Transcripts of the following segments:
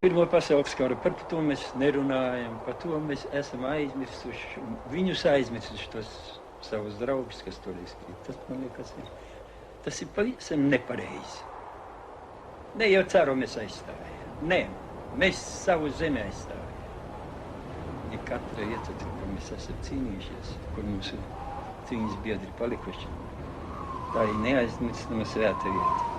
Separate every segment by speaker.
Speaker 1: Pirmo pasaules karu, par to mēs nerunājam, par to mēs esam aizmirsuši, viņus aizmirsuši tos savus draugus, kas tur izkrīt. Tas, man liekas, tas ir pavisam nepareizi. Ne jau ceru mēs aizstājam. Nē, mēs savu zemi aizstājam. Ja katra iecatra, kur mēs esam cīnījušies, kur mūsu cīņas biedri palikuši, tā ir neaizmirstama svēta vieta.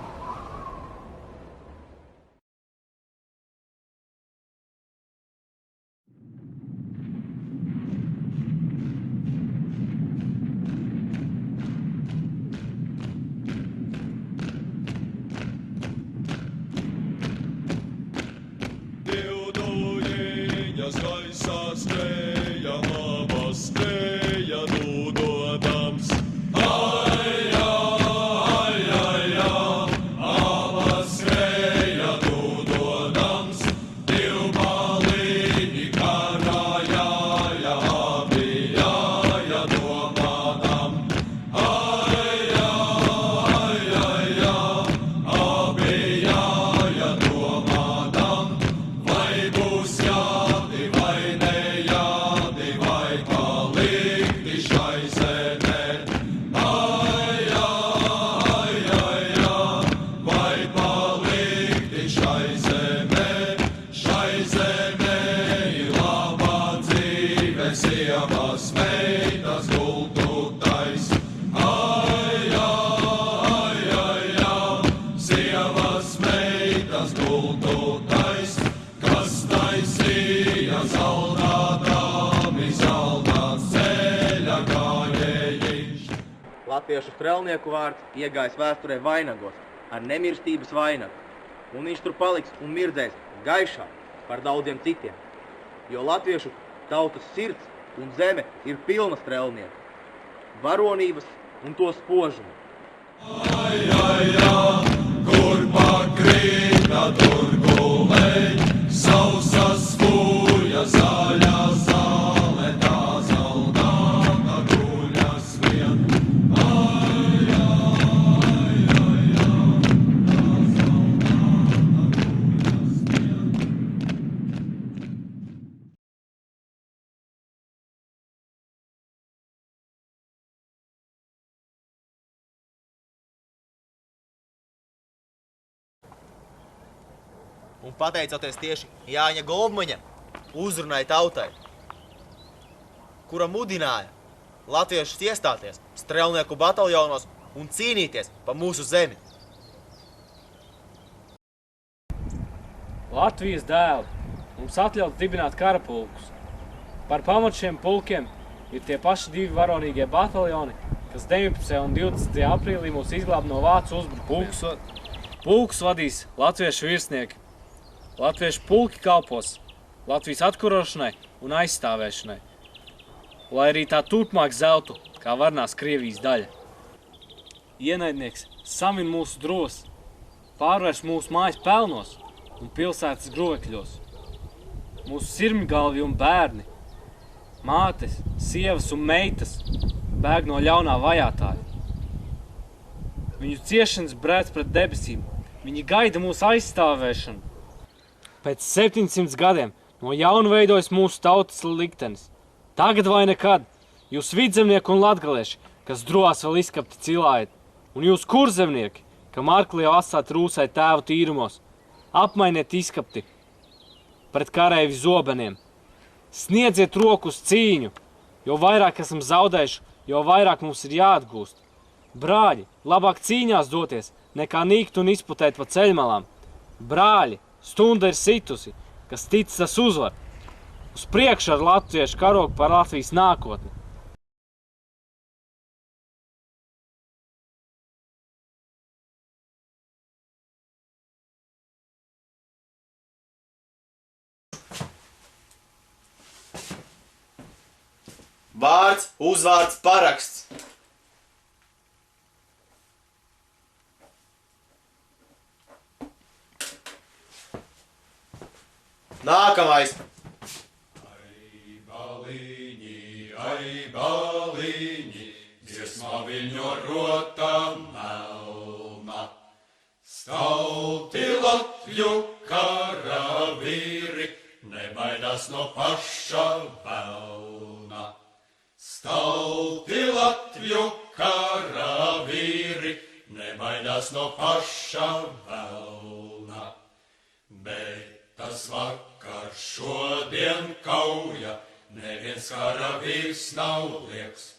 Speaker 2: Latviešu strelnieku vārds iegājis vēsturē vainagos ar nemirstības vainagu, un viņš tur paliks un mirdzēs gaišāk par daudziem citiem, jo latviešu tautas sirds un zeme ir pilna strelnieku, varonības un to spožumu.
Speaker 3: Ai, ai, ai, kur pakrīta, tur gulēj, sausas fuja, zaļā zāle, tā zaldāta guļas vien. Ai, ai, ai, ai, tā zaldāta guļas vien.
Speaker 2: Un pateicoties tieši Jāņa Goldmaņam, uzrunāja tautai, kura mudināja latviešus iestāties strelnieku bataljonos un cīnīties pa mūsu zemi.
Speaker 4: Latvijas dēli, mums atļauts dibināt karapulkus. Par pamatu šiem pulkiem ir tie paši divi varonīgie bataljoni, kas 19. un 20. aprīlī mūs izglāba no vācu uzbrukumiem. Pulkus vadīs latviešu virsnieki. Latviešu pulki kalpos Latvijas atkurošanai un aizstāvēšanai, lai arī tā turpmāk zeltu, kā varnās Krievijas daļa. Ienaidnieks samin mūsu dros, pārvērš mūsu mājas pelnos un pilsētas grokļos. Mūsu sirmgalvi un bērni, mātes, sievas un meitas bēg no ļaunā vajātāja. Viņu ciešanas brēc pret debesīm, viņi gaida mūsu aizstāvēšanu. Pēc 700 gadiem no jauna veidojas mūsu tautas liktenis. Tagad vai nekad jūs vidzemnieki un latgalieši, kas drovās vēl izskapti cilājat, un jūs kurzemnieki, kam arkli jau atstāt rūsai tēvu tīrumos, apmainiet izskapti pret kareivi zobeniem. Sniedziet roku uz cīņu, jo vairāk esam zaudējuši, jo vairāk mums ir jāatgūst. Brāļi, labāk cīņās doties, nekā nīkt un izputēt pa ceļmalām. Brāļi, stunda ir situsi, kas tic tas uzvar. Uz priekšu ar latviešu karogu par Latvijas nākotni.
Speaker 2: Vārds, uzvārds, paraksts. Nākamais. Ai, baliņi, dziesmā viņu rota melna. Stalti Latvju karavi
Speaker 3: karavīri, nebaidās no paša velna. Stalti Latviju karavīri, nebaidās no paša velna. Bet tas vakar šodien kauja, neviens karavīrs nav lieks.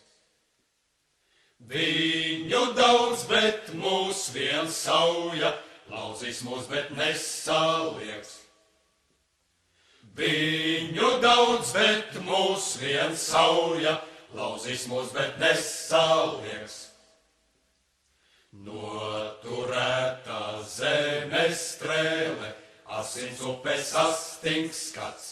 Speaker 3: Viņu daudz, bet mūs vien sauja, lauzīs mūs, bet nesalieks. Viņu daudz, bet mūs vien sauja, lauzīs mūs, bet nesalieks. Noturētā zemes strēle, asins upes astings skats.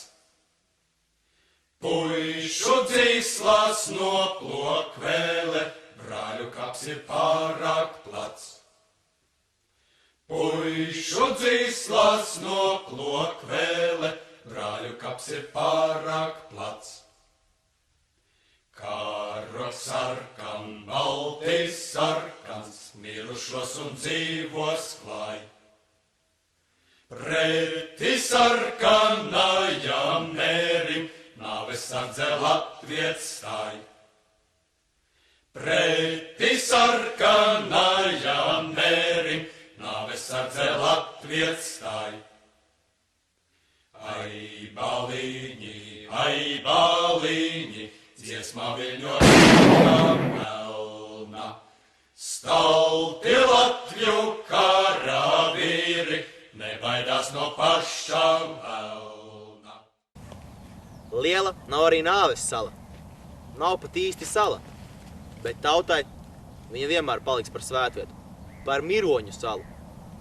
Speaker 3: Puišu dzīslās noplok vēle, brāļu kaps ir pārāk plats. Puišu dzīslās noplok vēle, brāļu kaps ir pārāk plats. Karoks sarkan, baltis sarkans, mirušos un dzīvos klāj. Preti sarkanajam mērim, nāves sardze latviets stāj. Preti sarkanajam mērim, nāves sardze latviets stāj. Ai, baliņi, dziesmā viļņo melna. Stalti Latviju karavīri, nebaidās no paša velna.
Speaker 2: Liela nav arī nāves sala. Nav pat īsti sala. Bet tautai viņa vienmēr paliks par svētvietu, par miroņu salu,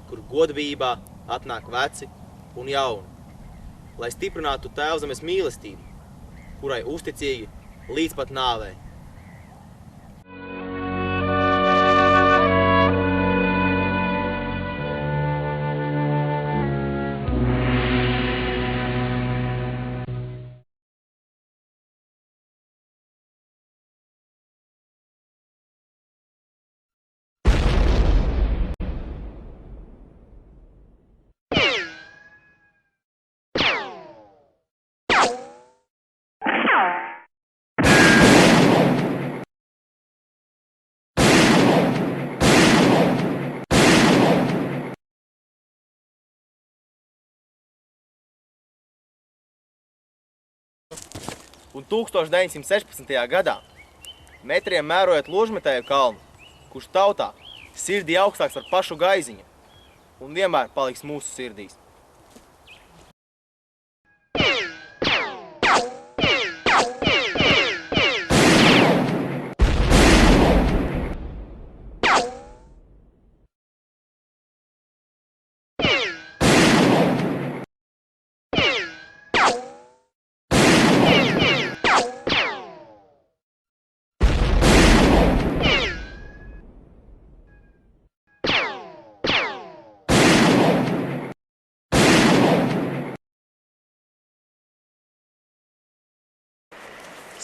Speaker 2: kur godvībā atnāk veci un jauni, lai stiprinātu Tēvzemes mīlestību, kurai uzticīgi līdz pat nāvei. Un 1916. gadā, metriem mērojot Ložmetēju kalnu, kurš tautā sirdī augstāks par pašu Gaiziņu un vienmēr paliks mūsu sirdīs.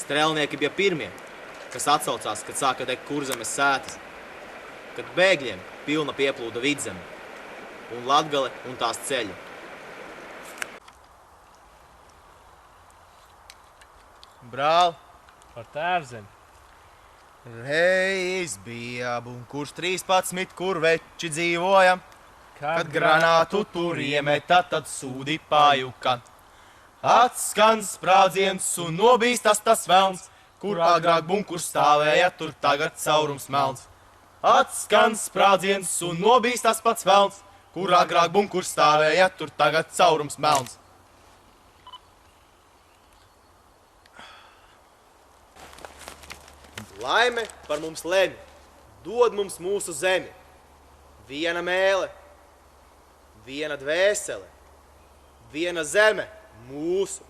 Speaker 2: Strēlnieki bija pirmie, kas atsaucās, kad sāka degt Kurzemes sētas, kad bēgļiem pilna pieplūda Vidzeme un Latgale un tās ceļi. Brāl,
Speaker 4: Par Tēvzemi.
Speaker 2: reiz bija bunkurs 13, kur veči dzīvoja, kad granātu tur iemeta, tad sūdi pajuka. Atskan sprādziens un nobīstas tas velns, kur agrāk bunkurs stāvēja, tur tagad caurums melns. Atskan sprādziens un nobīstas pats velns, kur agrāk bunkurs stāvēja, tur tagad caurums melns. Laime par mums lemj, dod mums mūsu zemi. Viena mēle, viena dvēsele, viena zeme. Mūsu.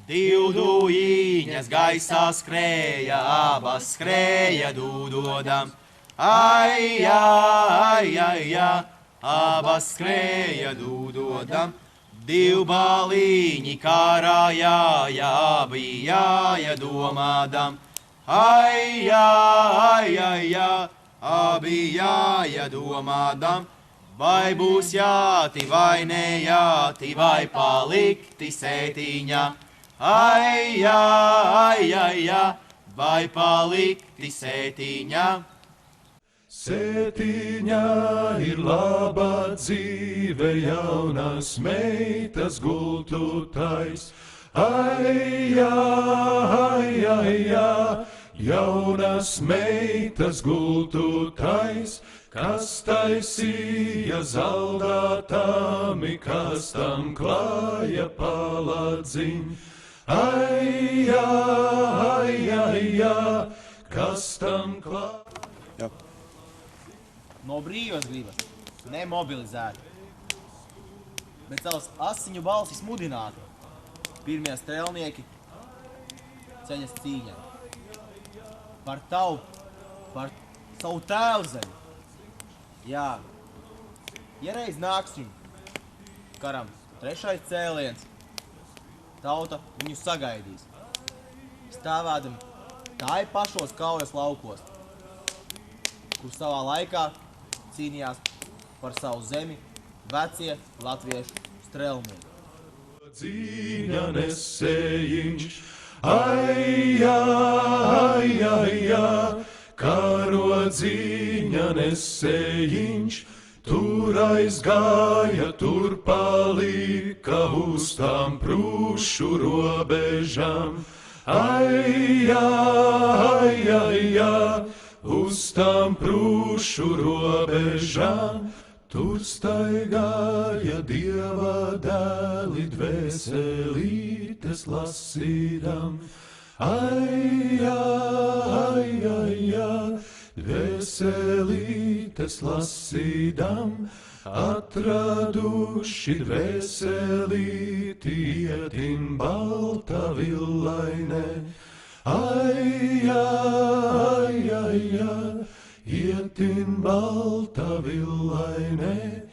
Speaker 2: Divdujiņas gaisā skrēja, abas skrēja dūdodam. Ai, ai, ai, ai, abas skrēja dūdodam. Divbalīņi karājāja, abi jāja domādam. Ai, ai, ai, ai, abi jāja domādam. Vai būs jāti, vai nejāti, vai palikti sētiņā? Ai, jā, ai, ai, jā, vai palikti sētiņā?
Speaker 3: Sētiņā ir laba dzīve, jaunas meitas gultu tais. Ai, jā, ai, ai, jā, jaunas meitas gultu tais. Kas taisīja zaldātami, kas tam klāja paladziņ? Ai, jā, ai, ai, jā, kas tam klāja?
Speaker 2: No brīvas gribas, nemobilizēti, bet savas asiņu balsis mudināti. Pirmie strēlnieki ceļas cīņā. Par taupu, par savu tēvzemi. Jā, ja reiz nāks viņu karam trešais cēliens, tauta viņu sagaidīs. Stāvēdami tāji pašos kaujas laukos, kur savā laikā cīnījās par savu zemi vecie latviešu strēlnieki.
Speaker 3: Cīņa nesējiņš, ai, jā, ai, ai, jā, karodzīņa nesējiņš, tur aizgāja, tur palika uz tām prūšu robežām. Ai, jā, ai, ai, jā, uz tām prūšu robežām. Tur staigāja Dieva dēli dvēselītes lasīdam. Ai, jā, ai, ai, jā, dvēselītes lasīdam. Atraduši dvēselīti ietim balta villainē. Ai, jā, ai, ai, jā, ietin balta villainē.